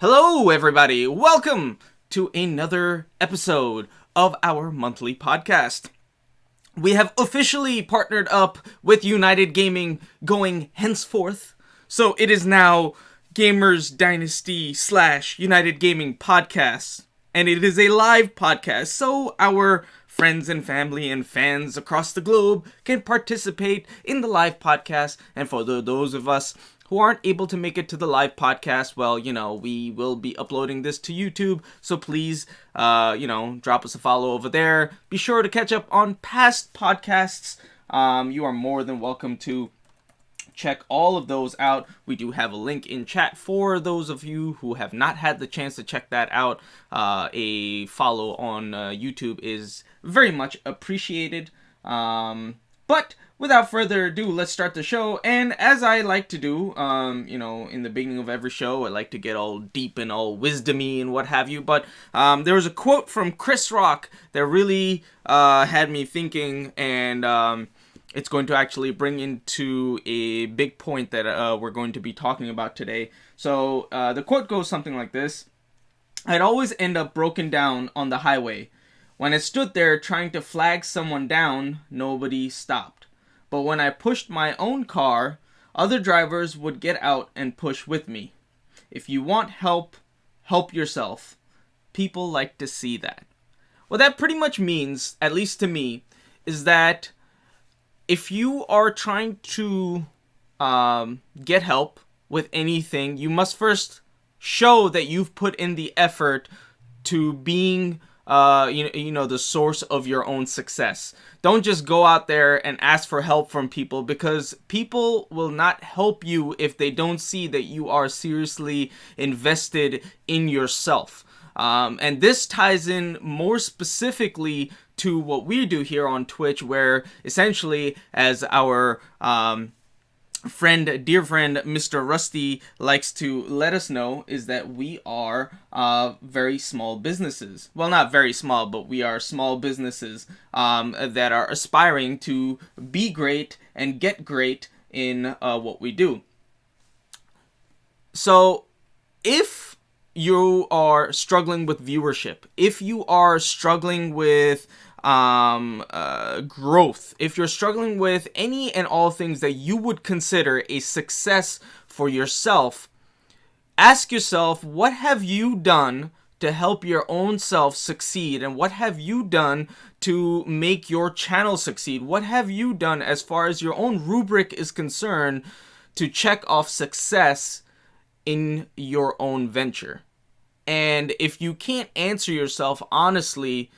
Hello, everybody. Welcome to another episode of our monthly podcast. We have officially partnered up with United Gaming going henceforth. So it is now Gamerz Dynasty / United Gaming Podcast. And it is a live podcast, so our friends and family and fans across the globe can participate in the live podcast. And for those of us who aren't able to make it to the live podcast, well, we will be uploading this to YouTube, so please, drop us a follow over there. Be sure to catch up on past podcasts. You are more than welcome to check all of those out. We do have a link in chat for those of you who have not had the chance to check that out. A follow on YouTube is very much appreciated. But without further ado, let's start the show. And as I like to do, in the beginning of every show, I like to get all deep and all wisdomy and what have you. But there was a quote from Chris Rock that really had me thinking, and it's going to actually bring into a big point that we're going to be talking about today. So the quote goes something like this: "I'd always end up broken down on the highway. When I stood there trying to flag someone down, nobody stopped. But when I pushed my own car, other drivers would get out and push with me. If you want help, help yourself. People like to see that." What that pretty much means, at least to me, is that if you are trying to get help with anything, you must first show that you've put in the effort to being the source of your own success. Don't just go out there and ask for help from people, because people will not help you if they don't see that you are seriously invested in yourself. And this ties in more specifically to what we do here on Twitch, where essentially, as our dear friend Mr. Rusty likes to let us know, is that we are very small businesses. Well, not very small, but we are small businesses that are aspiring to be great and get great in what we do. So if you are struggling with viewership, if you are struggling with growth, if you're struggling with any and all things that you would consider a success for yourself, ask yourself, what have you done to help your own self succeed? And what have you done to make your channel succeed? What have you done as far as your own rubric is concerned to check off success in your own venture? And if you can't answer yourself honestly,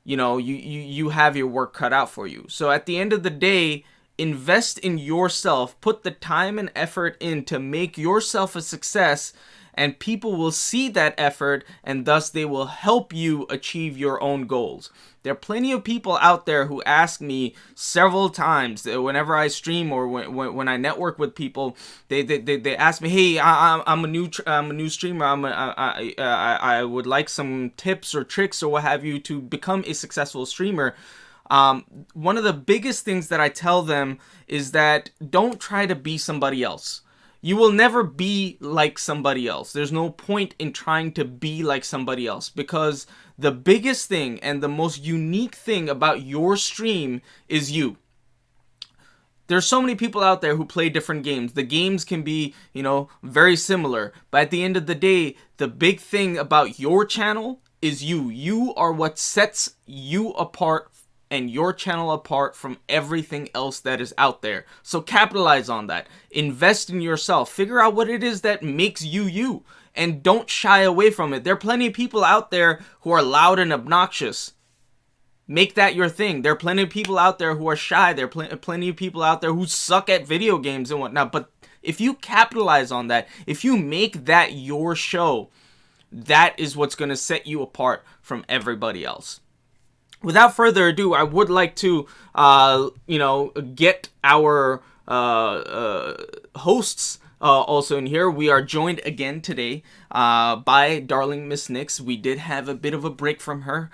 you have your work cut out for you. So at the end of the day, invest in yourself. Put the time and effort in to make yourself a success, and people will see that effort, and thus they will help you achieve your own goals. There are plenty of people out there who ask me several times whenever I stream or when I network with people. They ask me, "Hey, I'm a new streamer. I would like some tips or tricks or what have you to become a successful streamer." One of the biggest things that I tell them is that don't try to be somebody else. You will never be like somebody else. There's no point in trying to be like somebody else, because the biggest thing and the most unique thing about your stream is you. There's so many people out there who play different games. The games can be, very similar, but at the end of the day, the big thing about your channel is you. You are what sets you apart and your channel apart from everything else that is out there. So capitalize on that. Invest in yourself. Figure out what it is that makes you you, and don't shy away from it. There are plenty of people out there who are loud and obnoxious. Make that your thing. There are plenty of people out there who are shy. There are plenty of people out there who suck at video games and whatnot. But if you capitalize on that, if you make that your show, that is what's going to set you apart from everybody else. Without further ado, I would like to, get our hosts also in here. We are joined again today by darling Miss Nix. We did have a bit of a break from her.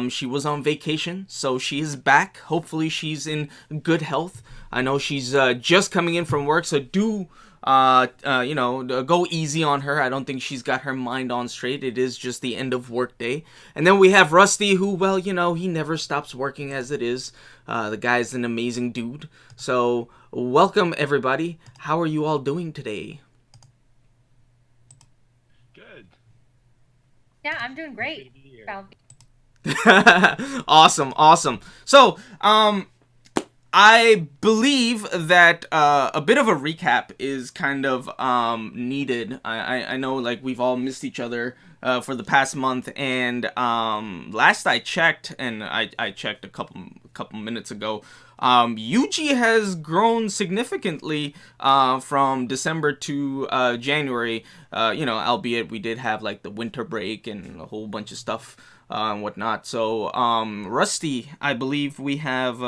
She was on vacation, so she is back. Hopefully she's in good health. I know she's just coming in from work, so do go easy on her. I don't think she's got her mind on straight. It is just the end of work day. And then we have Rusty, who, well, he never stops working as it is. The guy's an amazing dude. So welcome, everybody. How are you all doing today? Good. Yeah, I'm doing great. Awesome. So, I believe that a bit of a recap is kind of needed. I know, like, we've all missed each other for the past month, and last I checked, and I checked a couple minutes ago, Yuji has grown significantly from December to January. Albeit we did have like the winter break and a whole bunch of stuff and whatnot. So, Rusty, I believe we have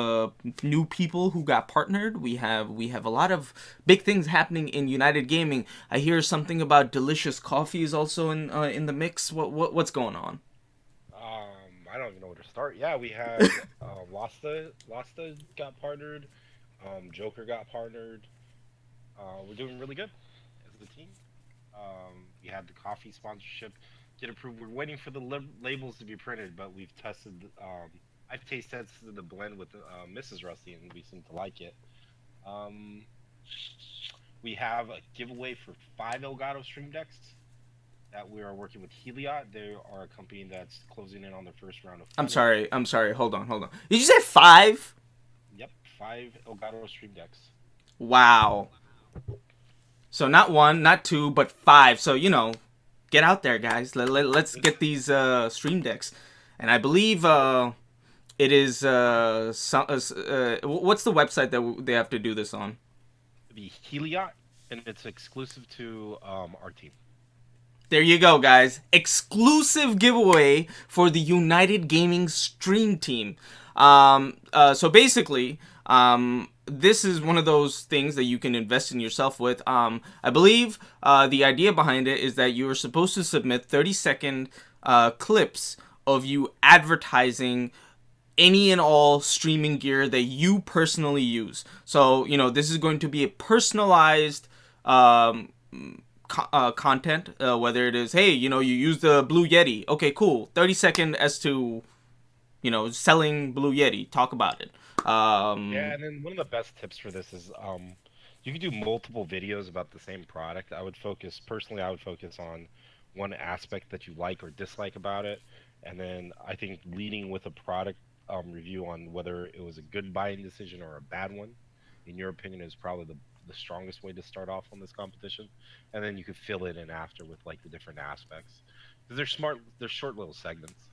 new people who got partnered. We have a lot of big things happening in United Gaming. I hear something about delicious coffee is also in the mix. What's going on? I don't even know where to start. Yeah, we had Lasta got partnered. Joker got partnered. We're doing really good as a team. We had the coffee sponsorship get approved. We're waiting for the labels to be printed, but we've tested. I've taste tested the blend with Mrs. Rusty, and we seem to like it. We have a giveaway for 5 Elgato Stream Decks that we are working with Heliot. They are a company that's closing in on their first round of funding. I'm sorry. Hold on. Did you say 5? Yep, 5 Elgato Stream Decks. Wow. So not 1, not 2, but 5. So, get out there, guys. Let's get these Stream Decks. And I believe it is what's the website that they have to do this on? The Heliot, and it's exclusive to our team. There you go, guys. Exclusive giveaway for the United Gaming Stream Team. So basically, this is one of those things that you can invest in yourself with. I believe the idea behind it is that you are supposed to submit 30-second clips of you advertising any and all streaming gear that you personally use. So, this is going to be a personalized content, whether it is, hey, you use the Blue Yeti. Okay, cool. 30-second as to, selling Blue Yeti. Talk about it. Yeah, and then one of the best tips for this is you can do multiple videos about the same product. I would focus on one aspect that you like or dislike about it, and then I think leading with a product review on whether it was a good buying decision or a bad one, in your opinion, is probably the strongest way to start off on this competition, and then you could fill it in after with like the different aspects, because they're short little segments.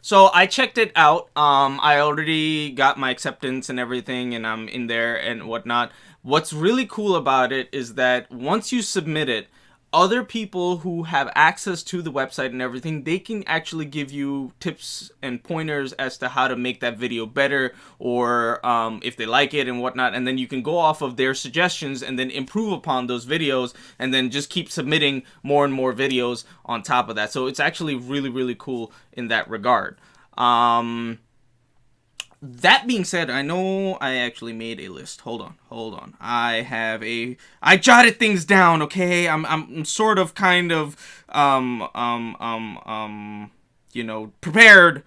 So I checked it out. I already got my acceptance and everything, and I'm in there and whatnot. What's really cool about it is that once you submit it, other people who have access to the website and everything, they can actually give you tips and pointers as to how to make that video better, or if they like it and whatnot, and then you can go off of their suggestions and then improve upon those videos, and then just keep submitting more and more videos on top of that. So it's actually really, really cool in that regard. That being said, I know I actually made a list. Hold on. I jotted things down, okay? I'm sort of kind of prepared.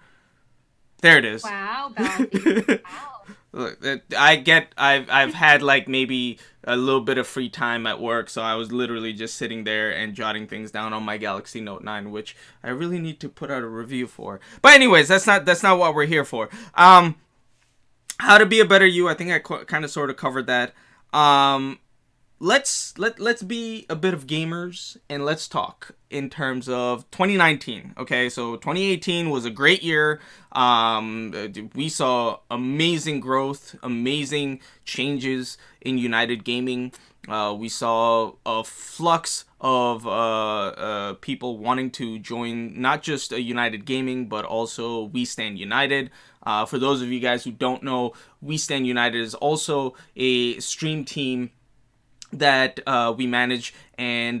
There it is. Wow, Galaxy. Wow. Look, I've had like maybe a little bit of free time at work, so I was literally just sitting there and jotting things down on my Galaxy Note 9, which I really need to put out a review for. But anyways, that's not what we're here for. How to be a better you. I think I kind of sort of covered that. Let's be a bit of gamers and let's talk in terms of 2019. Okay, so 2018 was a great year. We saw amazing growth, amazing changes in United Gaming. We saw a flux of people wanting to join not just a United Gaming, but also We Stand United. For those of you guys who don't know, We Stand United is also a stream team that we manage, and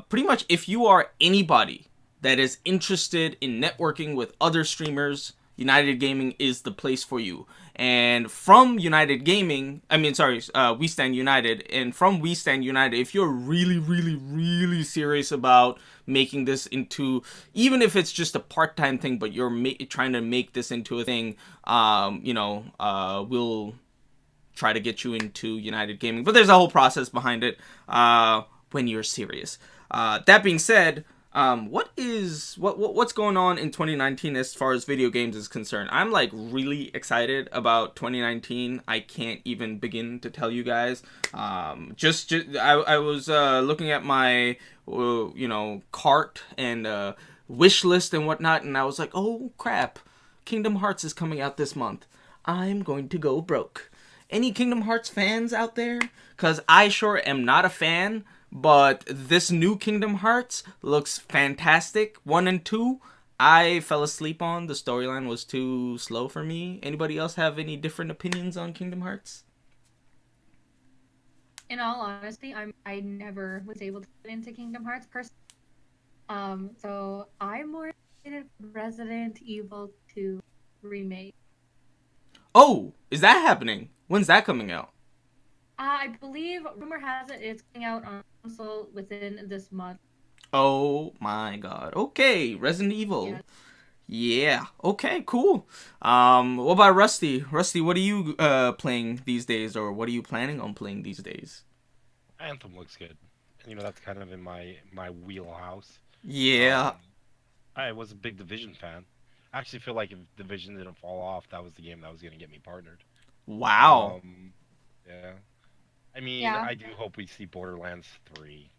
pretty much if you are anybody that is interested in networking with other streamers, United Gaming is the place for you. And from United Gaming, We Stand United, and from We Stand United, if you're really, really, really serious about making this into, even if it's just a part-time thing, but you're trying to make this into a thing, we'll try to get you into United Gaming. But there's a whole process behind it when you're serious. That being said, what's going on in 2019 as far as video games is concerned? I'm like really excited about 2019. I can't even begin to tell you guys. I was looking at my cart and wish list and whatnot, and I was like, oh crap, Kingdom Hearts is coming out this month. I'm going to go broke. Any Kingdom Hearts fans out there? Because I sure am not a fan, but this new Kingdom Hearts looks fantastic. 1 and 2, I fell asleep on. The storyline was too slow for me. Anybody else have any different opinions on Kingdom Hearts? In all honesty, I never was able to get into Kingdom Hearts personally. So I'm more excited for Resident Evil 2 remake. Oh, is that happening? When's that coming out? I believe, rumor has it, it's coming out on console within this month. Oh my god. Okay, Resident Evil. Yes. Yeah. Okay, cool. What about Rusty? Rusty, what are you playing these days, or what are you planning on playing these days? Anthem looks good. That's kind of in my wheelhouse. Yeah. I was a big Division fan. I actually feel like if Division didn't fall off, that was the game that was going to get me partnered. Wow. Yeah. Yeah. I do hope we see Borderlands 3.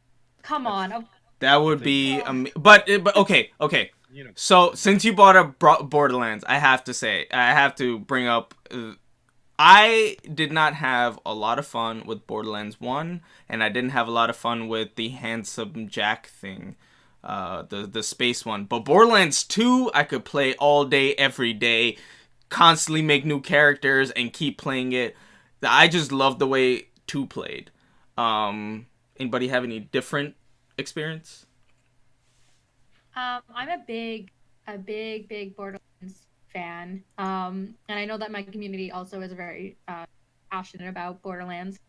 Come on. That would be but okay. So since you brought up Borderlands, I have to bring up I did not have a lot of fun with Borderlands 1, and I didn't have a lot of fun with the handsome Jack thing. The space one. But Borderlands 2, I could play all day, every day, constantly make new characters and keep playing it. I just love the way 2 played. Anybody have any different experience? I'm a big Borderlands fan. And I know that my community also is very passionate about Borderlands.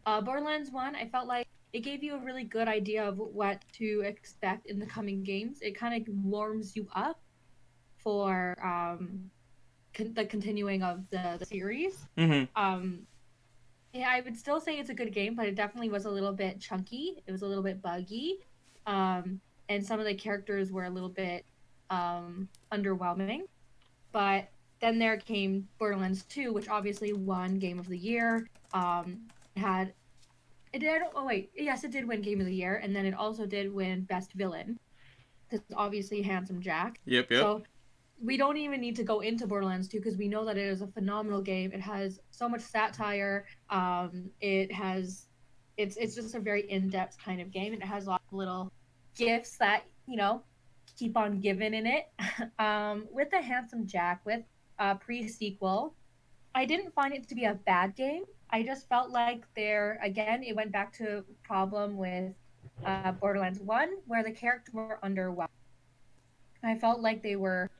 Borderlands 1, I felt like it gave you a really good idea of what to expect in the coming games. It kind of warms you up for the continuing of the series. Mm-hmm. Yeah, I would still say it's a good game, but it definitely was a little bit chunky. It was a little bit buggy. And some of the characters were a little bit underwhelming. But then there came Borderlands 2, which obviously won Game of the Year. It did win Game of the Year, and then it also did win Best Villain. Because obviously Handsome Jack. Yep. So we don't even need to go into Borderlands 2 because we know that it is a phenomenal game. It has so much satire. It's just a very in-depth kind of game, and it has lots of little gifts that keep on giving in it. With the Handsome Jack, with pre-sequel, I didn't find it to be a bad game. I just felt like it went back to problem with Borderlands 1, where the characters were underwhelmed. I felt like they were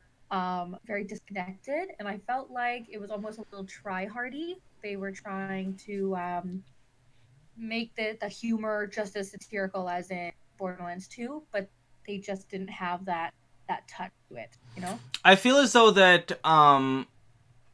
very disconnected, and I felt like it was almost a little try-hardy. They were trying to make the humor just as satirical as in Borderlands 2, but they just didn't have that touch to it, I feel as though that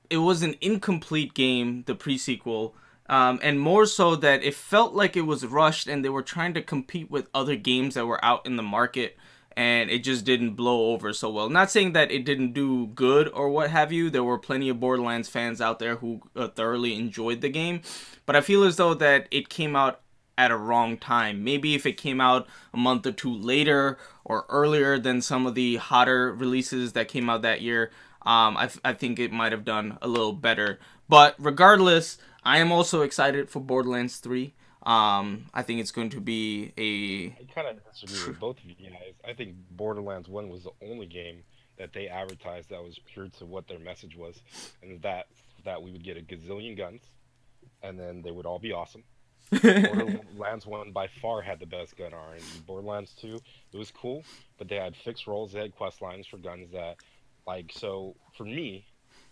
it was an incomplete game, the pre-sequel, and more so that it felt like it was rushed and they were trying to compete with other games that were out in the market, and it just didn't blow over so well. Not saying that it didn't do good or what have you. There were plenty of Borderlands fans out there who thoroughly enjoyed the game, but I feel as though that it came out at a wrong time. Maybe if it came out a month or two later or earlier than some of the hotter releases that came out that year, I think it might have done a little better. But regardless, I am also excited for Borderlands 3. I think it's going to be I kind of disagree with both of you guys. I think Borderlands 1 was the only game that they advertised that was true to what their message was, and that we would get a gazillion guns, and then they would all be awesome. Borderlands 1 by far had the best gun RNG. Borderlands 2, it was cool, but they had fixed roles, they had quest lines for guns that, so for me,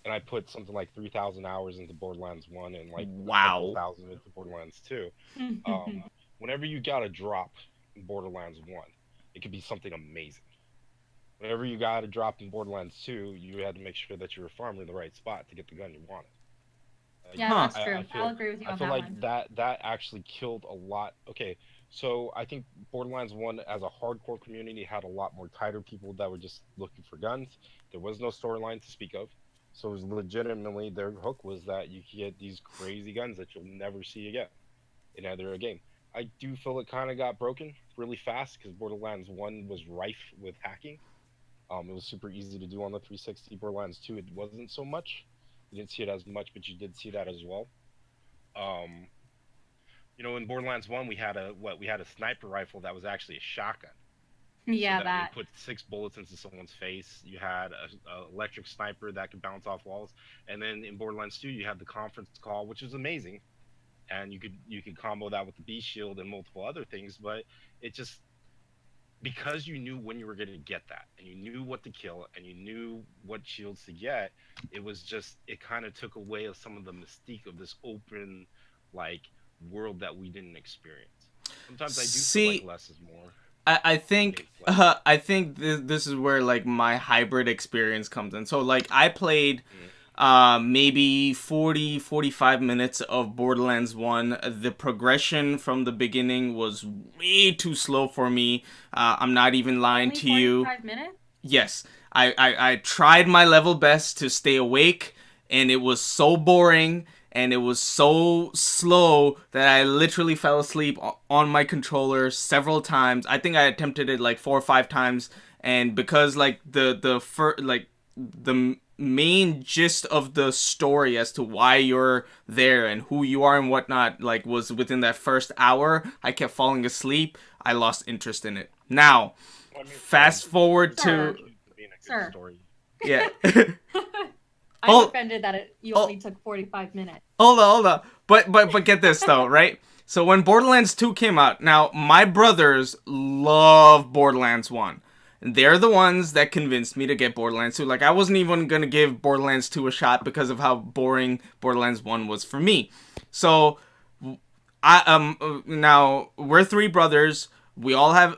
and I put something like 3,000 hours into Borderlands 1 and like a couple Wow. thousand into Borderlands 2. Whenever you got a drop in Borderlands 1, it could be something amazing. Whenever you got a drop in Borderlands 2, you had to make sure that you were farming in the right spot to get the gun you wanted. Yeah, Huh. that's true. I'll agree with you I on feel that like one. that actually killed a lot. Okay, so I think Borderlands 1 as a hardcore community had a lot more tighter people that were just looking for guns. There was no storyline to speak of. So it was legitimately their hook was that you could get these crazy guns that you'll never see again in either game. I do feel it kind of got broken really fast because Borderlands 1 was rife with hacking. It was super easy to do on the 360. Borderlands 2, it wasn't so much. You didn't see it as much, but you did see that as well. Um, in Borderlands 1, we had a sniper rifle that was actually a shotgun. So Yeah, that it that. put 6 bullets into someone's face. You had a electric sniper that could bounce off walls, and then in Borderlands 2, you had the conference call, which was amazing, and you could combo that with the B shield and multiple other things. But it just because you knew when you were going to get that, and you knew what to kill, and you knew what shields to get, it kind of took away of some of the mystique of this open, like world that we didn't experience. Sometimes I do feel like See, less is more I in think gameplay. this is where like my hybrid experience comes in. So like I played Mm. maybe 40-45 minutes of Borderlands 1. The progression from the beginning was way too slow for me. I'm not even lying Only to you. 45 minutes? Yes, I tried my level best to stay awake, and it was so boring and it was so slow that I literally fell asleep on my controller several times. I think I attempted it like 4 or 5 times, and because like the main gist of the story as to why you're there and who you are and whatnot like was within that first hour, I kept falling asleep. I lost interest in it. Now, Well, I mean, fair. fast forward Sir, to Accused of being a good sir. story. yeah. I'm hold, offended that you hold, only took 45 minutes. hold on. But get this though, right? So when Borderlands 2 came out, now my brothers love Borderlands 1. They're the ones that convinced me to get Borderlands 2. Like I wasn't even gonna give Borderlands 2 a shot because of how boring Borderlands 1 was for me. So now we're three brothers. We all had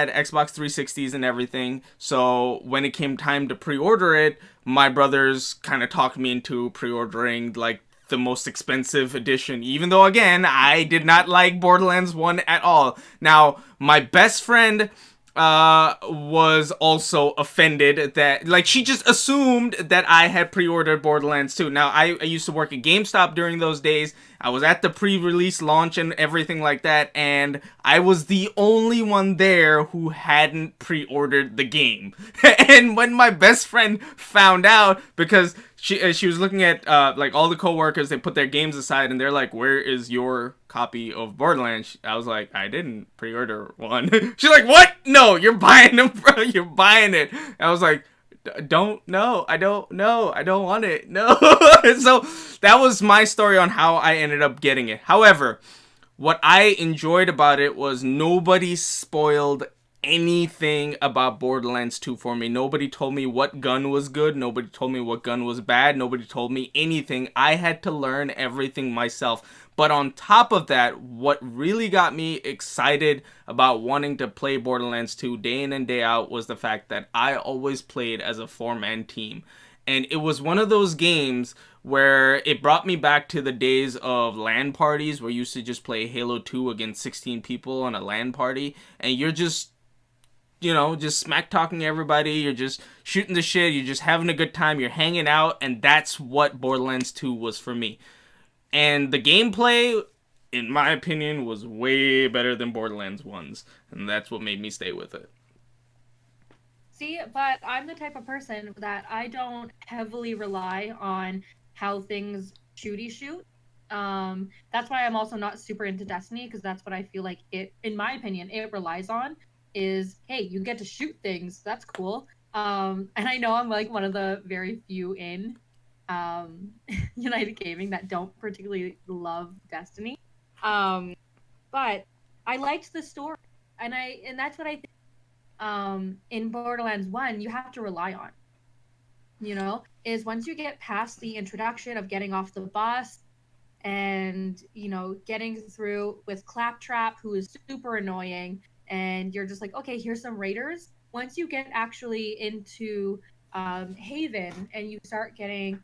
Xbox 360s and everything. So when it came time to pre-order it, my brothers kind of talked me into pre-ordering like the most expensive edition, even though again I did not like Borderlands 1 at all. Now my best friend was also offended that like she just assumed that I had pre-ordered Borderlands 2. Now I used to work at GameStop during those days. I was at the pre-release launch and everything like that, and I was the only one there who hadn't pre-ordered the game. And when my best friend found out, because she was looking at like all the coworkers, they put their games aside and they're like, "Where is your copy of Borderlands?" I was like, "I didn't pre-order one." She's like, "What? No, you're buying them, bro. You're buying it." I was like, don't know. I don't know. I don't want it. No. So that was my story on how I ended up getting it. However, what I enjoyed about it was nobody spoiled anything about Borderlands 2 for me. Nobody told me what gun was good. Nobody told me what gun was bad. Nobody told me anything. I had to learn everything myself. But on top of that, what really got me excited about wanting to play Borderlands 2 day in and day out was the fact that I always played as a four-man team. And it was one of those games where it brought me back to the days of LAN parties where you used to just play Halo 2 against 16 people on a LAN party, and you're just just smack talking everybody, you're just shooting the shit, you're just having a good time, you're hanging out, and that's what Borderlands 2 was for me. And the gameplay, in my opinion, was way better than Borderlands 1's, and that's what made me stay with it. See, but I'm the type of person that I don't heavily rely on how things shooty shoot. That's why I'm also not super into Destiny, because that's what I feel like it, in my opinion, it relies on is, hey, you get to shoot things. That's cool. And I know I'm like one of the very few in United Gaming that don't particularly love Destiny. But I liked the story, and that's what I think. In Borderlands 1, you have to rely on. you know, is once you get past the introduction of getting off the bus and, you know, getting through with Claptrap, who is super annoying, and you're just like, okay, here's some raiders. Once you get actually into Haven and you start getting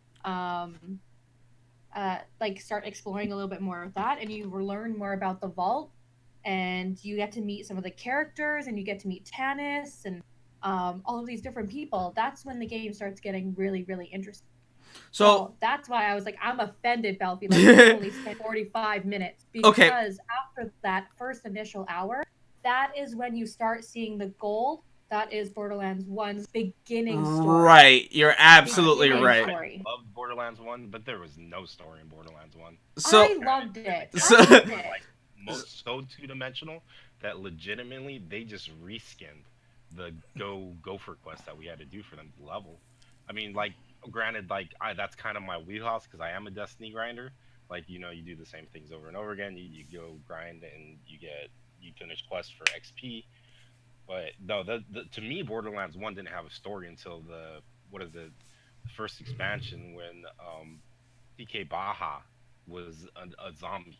like start exploring a little bit more of that, and you learn more about the vault, and you get to meet some of the characters, and you get to meet Tannis and all of these different people. That's when the game starts getting really, really interesting. So that's why I was like, I'm offended, Belfie. Like, you only spent 45 minutes because Okay. after that first initial hour, that is when you start seeing the gold. That is Borderlands 1's beginning story. Right, you're absolutely right. Story. I loved Borderlands 1, but there was no story in Borderlands 1. So I loved it. So- I loved it. Like, so two-dimensional that legitimately they just reskinned the gopher quest that we had to do for them to level. I mean, like, granted, like that's kind of my wheelhouse because I am a Destiny grinder. Like, you know, you do the same things over and over again. You go grind and you finish quests for XP. But no, to me, Borderlands 1 didn't have a story until the first expansion when PK Baja was a zombie,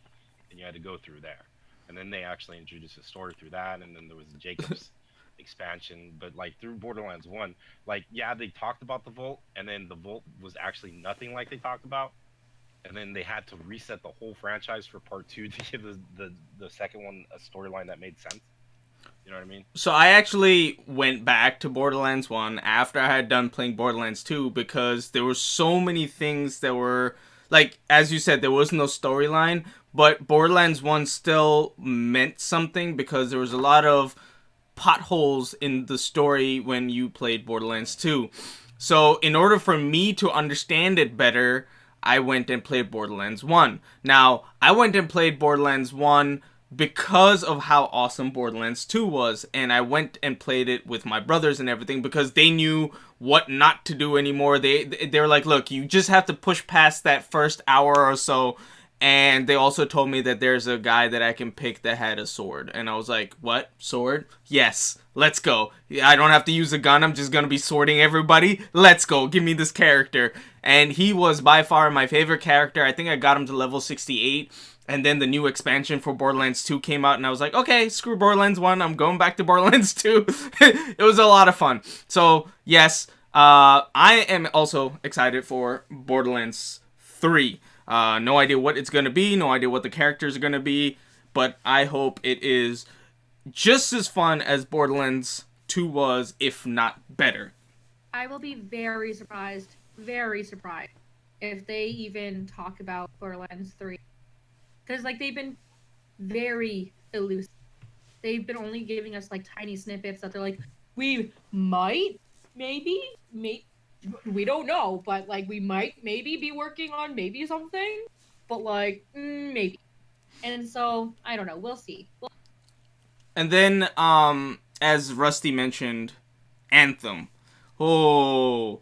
and you had to go through there. And then they actually introduced a story through that, and then there was Jacob's expansion. But like through Borderlands 1, like yeah, they talked about the Vault, and then the Vault was actually nothing like they talked about. And then they had to reset the whole franchise for part 2 to give the second one a storyline that made sense. You know what I mean? So I actually went back to Borderlands 1 after I had done playing Borderlands 2 because there were so many things that were, like, as you said, there was no storyline, but Borderlands 1 still meant something because there was a lot of potholes in the story when you played Borderlands 2. So in order for me to understand it better, I went and played Borderlands 1. Now, I went and played Borderlands 1 because of how awesome Borderlands 2 was, and I went and played it with my brothers and everything because they knew what not to do anymore. They're like, look, you just have to push past that first hour or so. And they also told me that there's a guy that I can pick that had a sword. And I was like, what? Sword? Yes, let's go. I don't have to use a gun. I'm just going to be sorting everybody. Let's go. Give me this character. And he was by far my favorite character. I think I got him to level 68. And then the new expansion for Borderlands 2 came out. And I was like, okay, screw Borderlands 1. I'm going back to Borderlands 2. It was a lot of fun. So, yes, I am also excited for Borderlands 3. No idea what it's going to be, no idea what the characters are going to be, but I hope it is just as fun as Borderlands 2 was, if not better. I will be very surprised if they even talk about Borderlands 3. Because, like, they've been very elusive. They've been only giving us, like, tiny snippets that they're like, we might, maybe, we don't know, but like we might maybe be working on maybe something, but like maybe. And so I don't know, we'll see. And then as Rusty mentioned, Anthem. Oh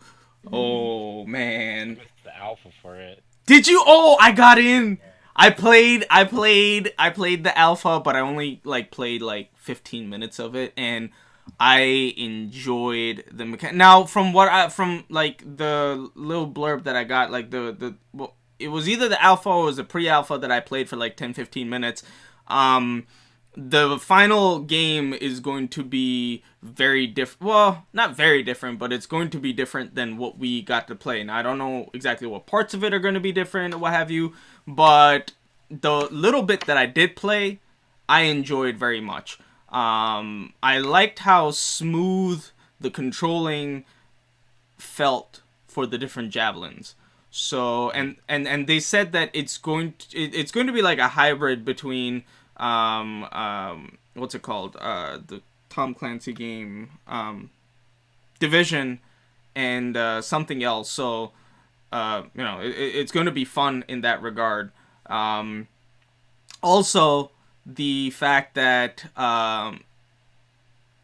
man. The alpha for it. Did you? Oh, I got in. I played the alpha, but I only played 15 minutes of it, and I enjoyed the mechanic. Now, from the little blurb that I got, it was either the alpha or it was the pre-alpha that I played for 10-15 minutes. The final game is going to be very different. Well, not very different, but it's going to be different than what we got to play. Now, I don't know exactly what parts of it are going to be different or what have you, but the little bit that I did play, I enjoyed very much. I liked how smooth the controlling felt for the different javelins. So and they said that it's going to be like a hybrid between what's it called, the Tom Clancy game, Division, and something else. So it's going to be fun in that regard. Also, the fact that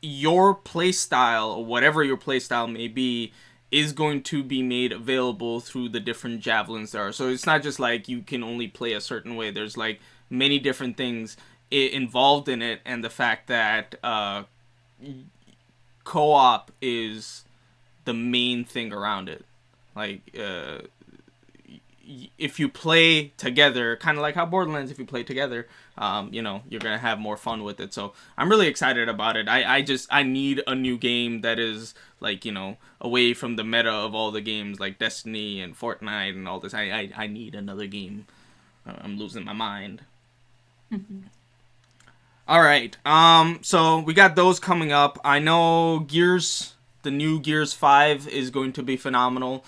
your playstyle, or whatever your playstyle may be, is going to be made available through the different javelins there are. So it's not just like you can only play a certain way. There's many different things involved in it, and the fact that co-op is the main thing around it. Like, if you play together, kind of like how Borderlands, if you play together, you know, you're gonna have more fun with it. So I'm really excited about it. I need a new game that is like, you know, away from the meta of all the games like Destiny and Fortnite and all this. I need another game. I'm losing my mind. All right. So we got those coming up. I know the new Gears 5 is going to be phenomenal.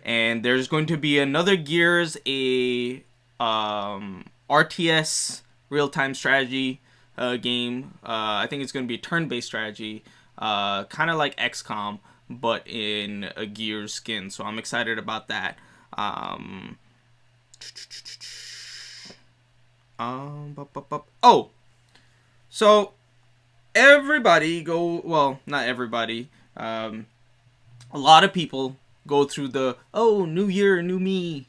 And there's going to be another Gears, a RTS real-time strategy game. I think it's going to be a turn-based strategy, kind of like XCOM, but in a Gears skin. So I'm excited about that. Oh, so everybody not everybody. A lot of people go through the, new year, new me.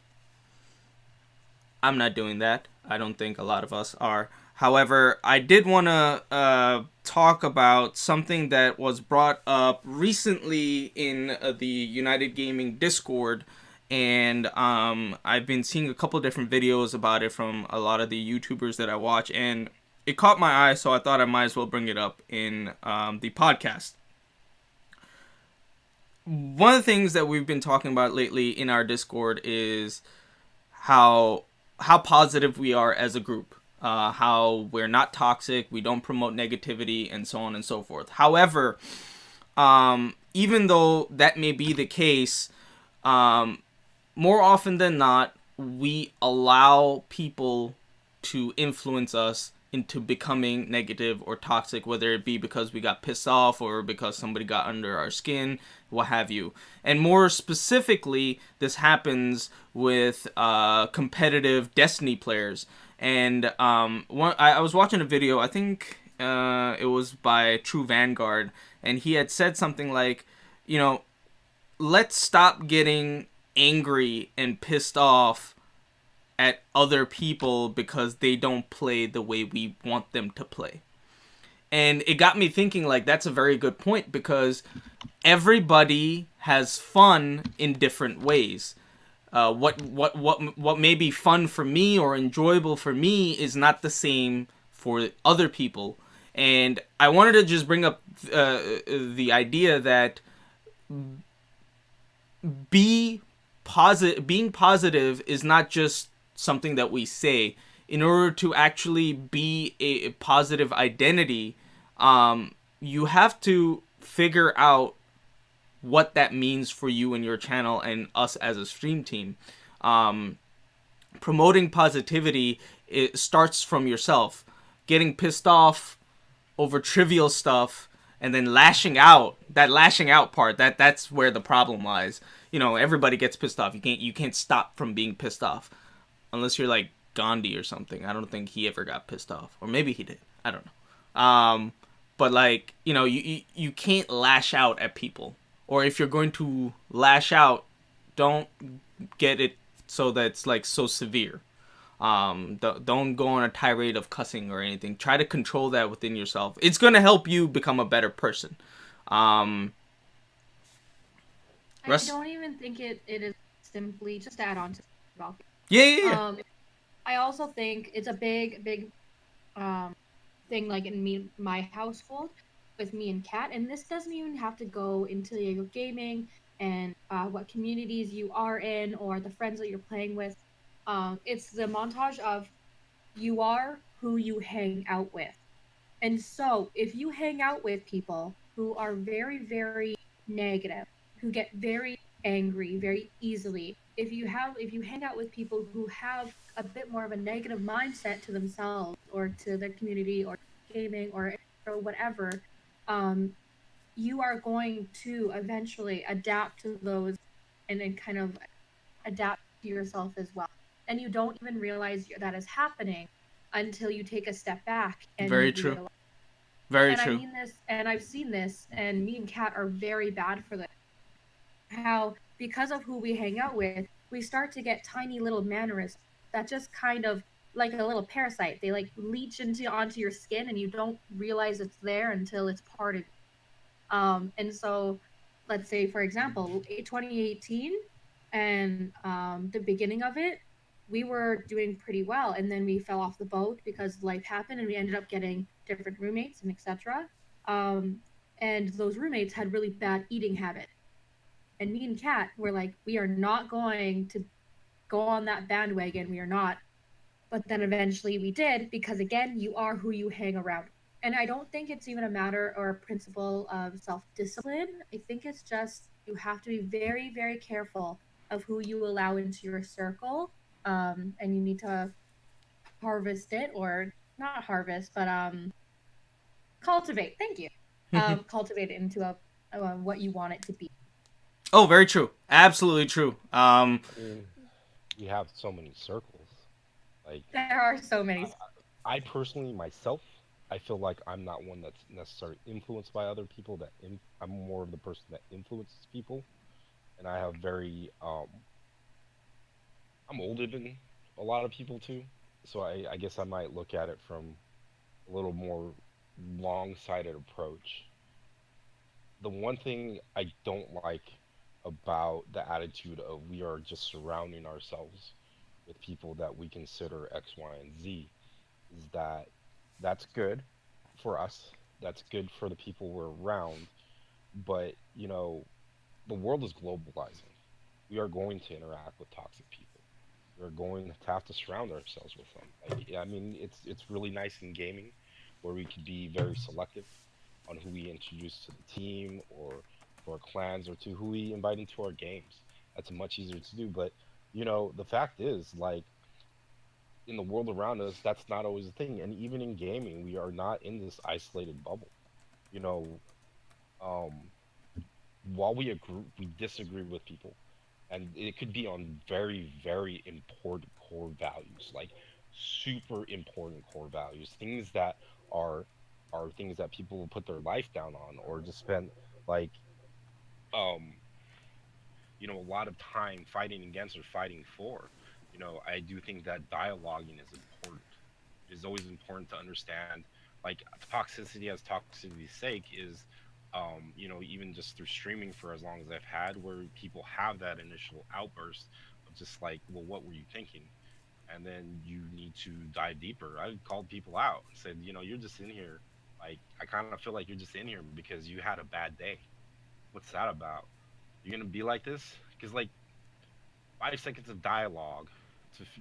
I'm not doing that. I don't think a lot of us are. However, I did want to talk about something that was brought up recently in the United Gaming Discord. And I've been seeing a couple different videos about it from a lot of the YouTubers that I watch. And it caught my eye, so I thought I might as well bring it up in the podcast. One of the things that we've been talking about lately in our Discord is how positive we are as a group. How we're not toxic, we don't promote negativity, and so on and so forth. However, even though that may be the case, more often than not, we allow people to influence us into becoming negative or toxic, whether it be because we got pissed off or because somebody got under our skin, what have you. And more specifically, this happens with competitive Destiny players. And I was watching a video, I think it was by True Vanguard, and he had said something like, you know, let's stop getting angry and pissed off at other people because they don't play the way we want them to play. And it got me thinking, like, that's a very good point, because everybody has fun in different ways. What may be fun for me or enjoyable for me is not the same for other people. And I wanted to just bring up the idea that being positive is not just something that we say. In order to actually be a positive identity, you have to figure out what that means for you and your channel and us as a stream team. Promoting positivity, it starts from yourself. Getting pissed off over trivial stuff and then lashing out, that lashing out part, that's where the problem lies. You know, everybody gets pissed off. You can't stop from being pissed off. Unless you're like Gandhi or something. I don't think he ever got pissed off. Or maybe he did. I don't know. But like, you know, you can't lash out at people. Or if you're going to lash out, don't get it so that it's like so severe. Don't go on a tirade of cussing or anything. Try to control that within yourself. It's going to help you become a better person. I don't even think it is simply, just to add on to golf. Yeah. I also think it's a big thing, like in my household with me and Kat, and this doesn't even have to go into your gaming and what communities you are in or the friends that you're playing with. It's the montage of you are who you hang out with. And so if you hang out with people who are very, very negative, who get very angry very easily, if you hang out with people who have a bit more of a negative mindset to themselves or to their community or gaming or whatever, you are going to eventually adapt to those and kind of adapt to yourself as well. And you don't even realize that is happening until you take a step back. And very true. Very true. I mean this, and I've seen this, and me and Kat are very bad for this. How, because of who we hang out with, we start to get tiny little mannerisms that just kind of, like a little parasite, they like leach onto your skin, and you don't realize it's there until it's part of you. And so, let's say, for example, 2018 and the beginning of it, we were doing pretty well, and then we fell off the boat because life happened, and we ended up getting different roommates and etc. Um, and those roommates had really bad eating habits. And me and Kat were like, we are not going to go on that bandwagon. We are not. But then eventually we did because, again, you are who you hang around. And I don't think it's even a matter or a principle of self discipline. I think it's just you have to be very, very careful of who you allow into your circle. And you need to harvest it, or not harvest, but cultivate. Thank you. Cultivate it into a what you want it to be. Oh, very true. Absolutely true. I mean, we have so many circles. Like, There are so many. I personally, myself, I feel like I'm not one that's necessarily influenced by other people. I'm more of the person that influences people, and I have very I'm older than a lot of people too, so I guess I might look at it from a little more long-sighted approach. The one thing I don't like about the attitude of we are just surrounding ourselves with people that we consider X, Y, and Z is that that's good for us. That's good for the people we're around. But, the world is globalizing. We are going to interact with toxic people. We're going to have to surround ourselves with them. Like, yeah, I mean, it's really nice in gaming where we could be very selective on who we introduce to the team or to our clans or to who we invite into our games. That's much easier to do. But, the fact is, like, in the world around us, that's not always a thing. And even in gaming, we are not in this isolated bubble. You know, um, while we disagree with people, and it could be on very, very important core values, like super important core values, things that are are things that people will put their life down on, or just spend like um a lot of time fighting against or fighting for. I do think that dialoguing is important. It is always important to understand, like, toxicity as toxicity's sake is, even just through streaming for as long as I've had, where people have that initial outburst of just like, well, what were you thinking? And then you need to dive deeper. I called people out and said, you're just in here. Like, I kind of feel like you're just in here because you had a bad day. What's that about? You're gonna be like this? Because like 5 seconds of dialogue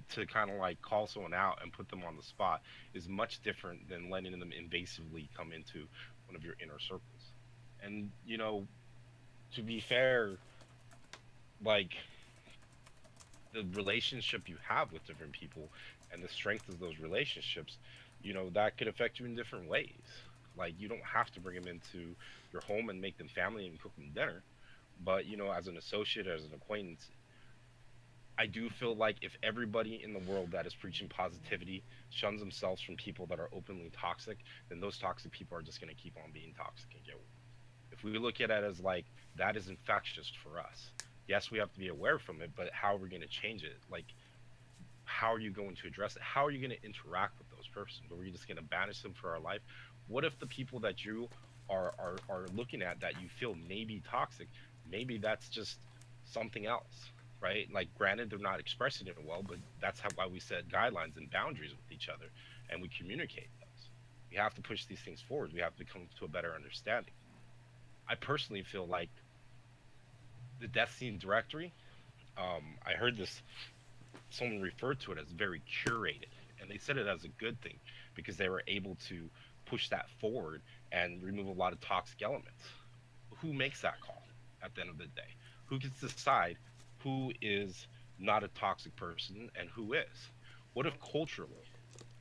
to kind of like call someone out and put them on the spot is much different than letting them invasively come into one of your inner circles. And to be fair, like, the relationship you have with different people and the strength of those relationships, that could affect you in different ways. Like, you don't have to bring them into your home and make them family and cook them dinner, but as an associate, as an acquaintance, I do feel like if everybody in the world that is preaching positivity shuns themselves from people that are openly toxic, then those toxic people are just going to keep on being toxic and get worse. If we look at it as like that is infectious for us, yes, we have to be aware from it, but how are we going to change it? Like, how are you going to address it? How are you going to interact with those persons? Are we just going to banish them for our life? What if the people that you are looking at that you feel may be toxic, maybe that's just something else, right? Like, granted, they're not expressing it well, but that's why we set guidelines and boundaries with each other, and we communicate those. We have to push these things forward. We have to come to a better understanding. I personally feel like the Death Scene directory. I heard this. Someone referred to it as very curated, and they said it as a good thing because they were able to push that forward and remove a lot of toxic elements. Who makes that call at the end of the day? Who gets to decide who is not a toxic person and who is? What if culturally,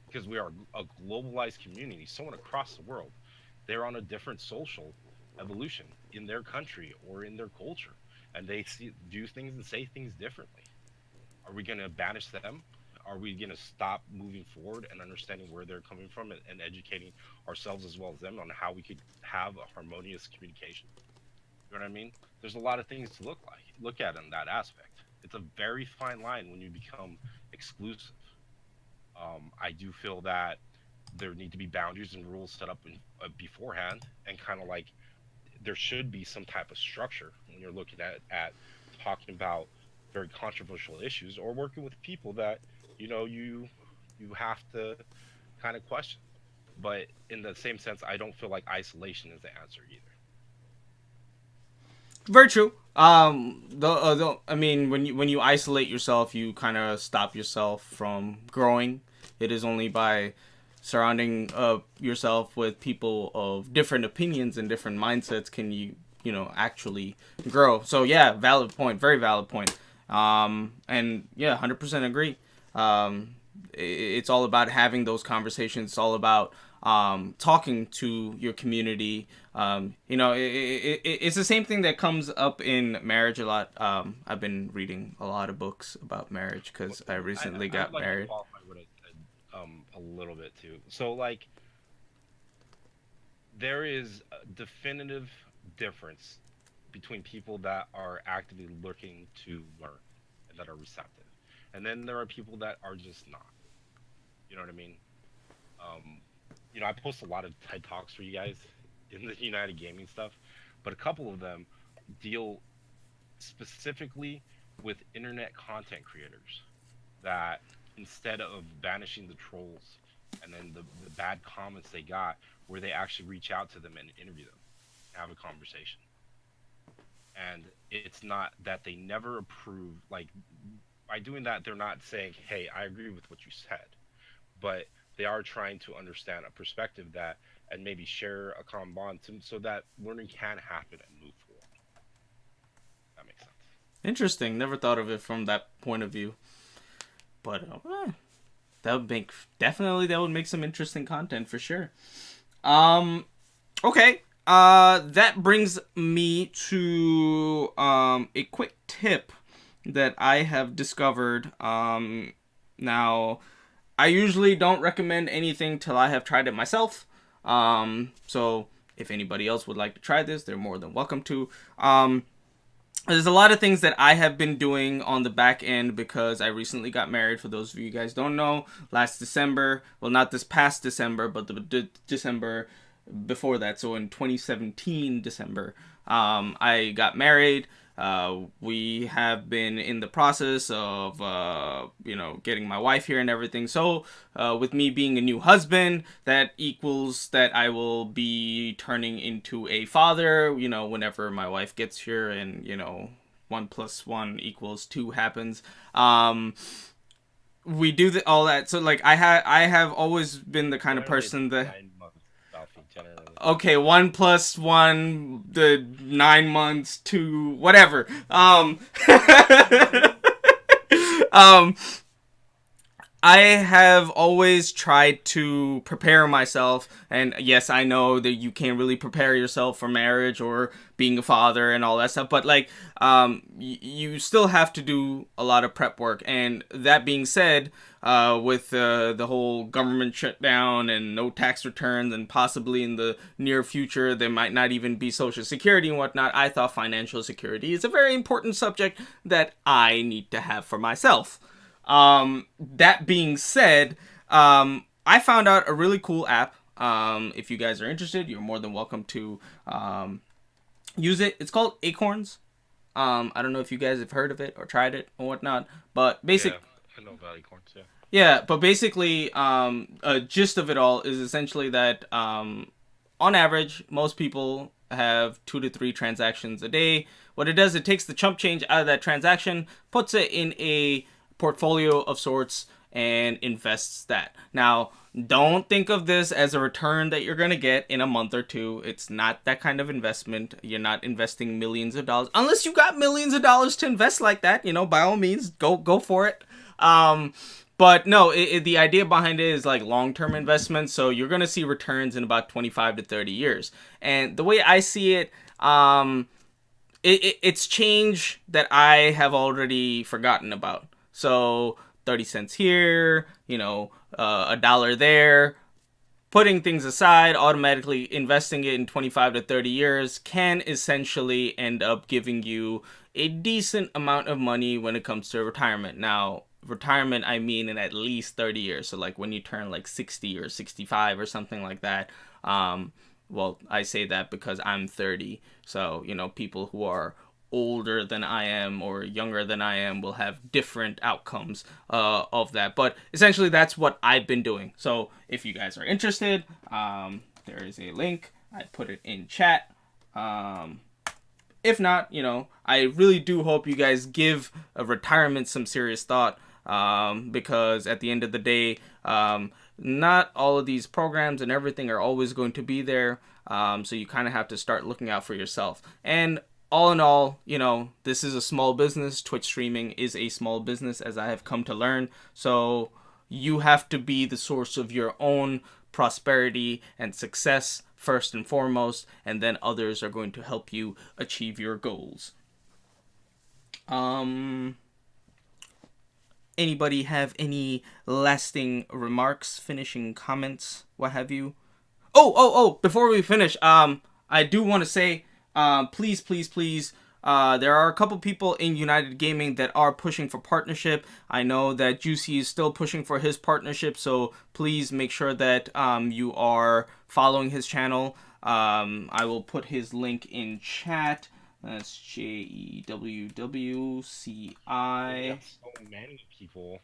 because we are a globalized community, someone across the world, they're on a different social evolution in their country or in their culture, and do things and say things differently? Are we going to banish them? Are we going to stop moving forward and understanding where they're coming from, and educating ourselves as well as them on how we could have a harmonious communication? You know what I mean? There's a lot of things to look at in that aspect. It's a very fine line when you become exclusive. I do feel that there need to be boundaries and rules set up beforehand, and kind of like there should be some type of structure when you're looking at talking about very controversial issues or working with people that you have to kind of question. But in the same sense, I don't feel like isolation is the answer either. Very true. I mean, when you isolate yourself, you kind of stop yourself from growing. It is only by surrounding yourself with people of different opinions and different mindsets can you actually grow. So yeah, valid point, very valid point. And yeah, 100% agree. It's all about having those conversations. It's all about talking to your community. It's the same thing that comes up in marriage a lot. I've been reading a lot of books about marriage because I recently I got would like to married. qualify what I said a little bit too. So like there is a definitive difference between people that are actively looking to learn and that are receptive, and then there are people that are just not. You know what I mean? Um, I post a lot of TED Talks for you guys in the United Gaming stuff, but a couple of them deal specifically with internet content creators that instead of banishing the trolls and then the bad comments they got, where they actually reach out to them and interview them, have a conversation. And it's not that they never approve, like by doing that, they're not saying, hey, I agree with what you said, but they are trying to understand a perspective that and maybe share a common bond so that learning can happen and move forward. That makes sense. Interesting. Never thought of it from that point of view. But that would make some interesting content for sure. Okay. That brings me to a quick tip that I have discovered. Now, I usually don't recommend anything till I have tried it myself. So if anybody else would like to try this, they're more than welcome to. There's a lot of things that I have been doing on the back end because I recently got married. For those of you guys don't know, last December, well, not this past December, but the December before that. So in 2017 December, I got married. We have been in the process of, getting my wife here and everything. So, with me being a new husband, that equals that I will be turning into a father, whenever my wife gets here and, 1 + 1 = 2 happens. We do all that. So, like, I have always been the kind of person that... Okay, 1 + 1, the 9 months to whatever. I have always tried to prepare myself, and yes, I know that you can't really prepare yourself for marriage or being a father and all that stuff, but like, you still have to do a lot of prep work. And that being said, with the whole government shutdown and no tax returns, and possibly in the near future there might not even be Social Security and whatnot, I thought financial security is a very important subject that I need to have for myself. That being said, I found out a really cool app. If you guys are interested, you're more than welcome to use it. It's called Acorns. I don't know if you guys have heard of it or tried it or whatnot, but basically... Yeah, I know about Acorns, yeah. Yeah, but basically, a gist of it all is essentially that, on average, most people have 2 to 3 transactions a day. What it does, it takes the chump change out of that transaction, puts it in a portfolio of sorts, and invests that. Now, don't think of this as a return that you're going to get in a month or two. It's not that kind of investment. You're not investing millions of dollars. Unless you got millions of dollars to invest like that, by all means, go for it. But no, the idea behind it is like long-term investments. So you're going to see returns in about 25 to 30 years. And the way I see it, it's change that I have already forgotten about. So 30 cents here, a dollar there. Putting things aside, automatically investing it in 25 to 30 years can essentially end up giving you a decent amount of money when it comes to retirement. Now, retirement, I mean in at least 30 years. So like when you turn like 60 or 65 or something like that, well, I say that because I'm 30. So, people who are older than I am or younger than I am will have different outcomes of that. But essentially, that's what I've been doing. So if you guys are interested, there is a link. I put it in chat. If not, I really do hope you guys give retirement some serious thought, because at the end of the day, not all of these programs and everything are always going to be there. So you kind of have to start looking out for yourself. And all in all, this is a small business. Twitch streaming is a small business, as I have come to learn. So you have to be the source of your own prosperity and success first and foremost, and then others are going to help you achieve your goals. Anybody have any lasting remarks, finishing comments, what have you? Oh, before we finish, I do want to say, please, there are a couple people in United Gaming that are pushing for partnership. I know that Juicy is still pushing for his partnership, so please make sure that you are following his channel. I will put his link in chat. That's JEWWCI. So many people.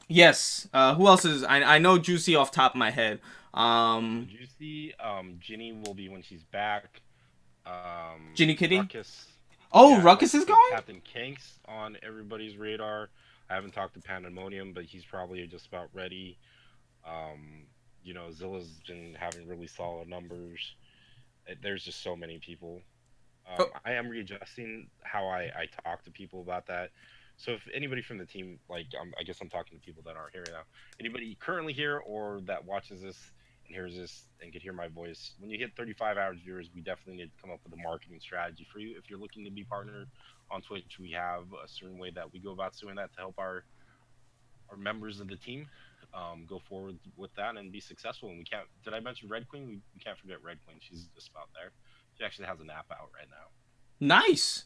Yes. Who else is? I know Juicy off top of my head. Juicy. Ginny will be when she's back. Ginny Kitty? Ruckus. Oh, yeah, Ruckus is going? Captain Kinks on everybody's radar. I haven't talked to Pandemonium, but he's probably just about ready. Zilla's been having really solid numbers. There's just so many people. I am readjusting how I talk to people about that. So if anybody from the team, I guess I'm talking to people that aren't here now. Anybody currently here or that watches this and hears this and could hear my voice, when you hit 35 average viewers, we definitely need to come up with a marketing strategy for you. If you're looking to be partnered on Twitch, we have a certain way that we go about doing that to help our members of the team go forward with that and be successful. And did I mention Red Queen? We can't forget Red Queen. She's just about there. She actually has an app out right now. Nice.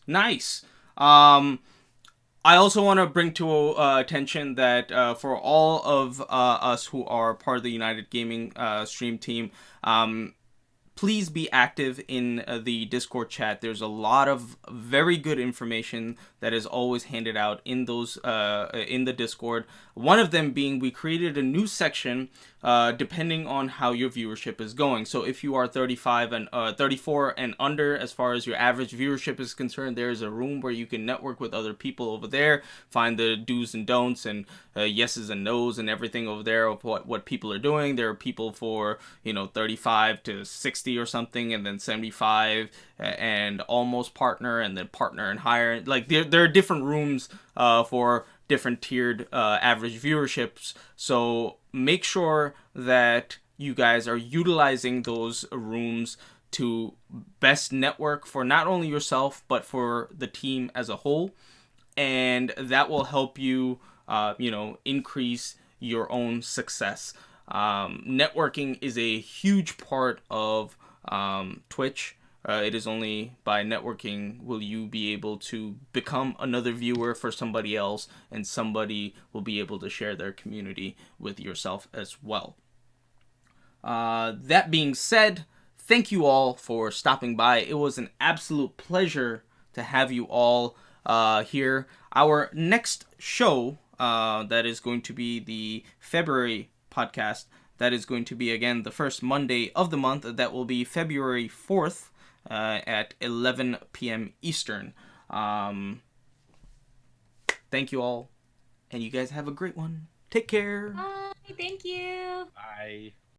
I also want to bring to attention that for all of us who are part of the United Gaming stream team, please be active in the Discord chat. There's a lot of very good information that is always handed out in those in the Discord. One of them being, we created a new section depending on how your viewership is going. So if you are 35 and 34 and under, as far as your average viewership is concerned, there is a room where you can network with other people over there, find the do's and don'ts and yeses and nos and everything over there of what people are doing. There are people for 35 to 60 or something, and then 75 and almost partner, and then partner and higher. There are different rooms for different tiered average viewerships. So make sure that you guys are utilizing those rooms to best network for not only yourself but for the team as a whole, and that will help you increase your own success. Networking is a huge part of Twitch. It is only by networking will you be able to become another viewer for somebody else, and somebody will be able to share their community with yourself as well. That being said, thank you all for stopping by. It was an absolute pleasure to have you all here. Our next show, that is going to be the February podcast, that is going to be, again, the first Monday of the month. That will be February 4th. At 11 p.m. Eastern. Thank you all, and you guys have a great one. Take care. Bye. Thank you. Bye.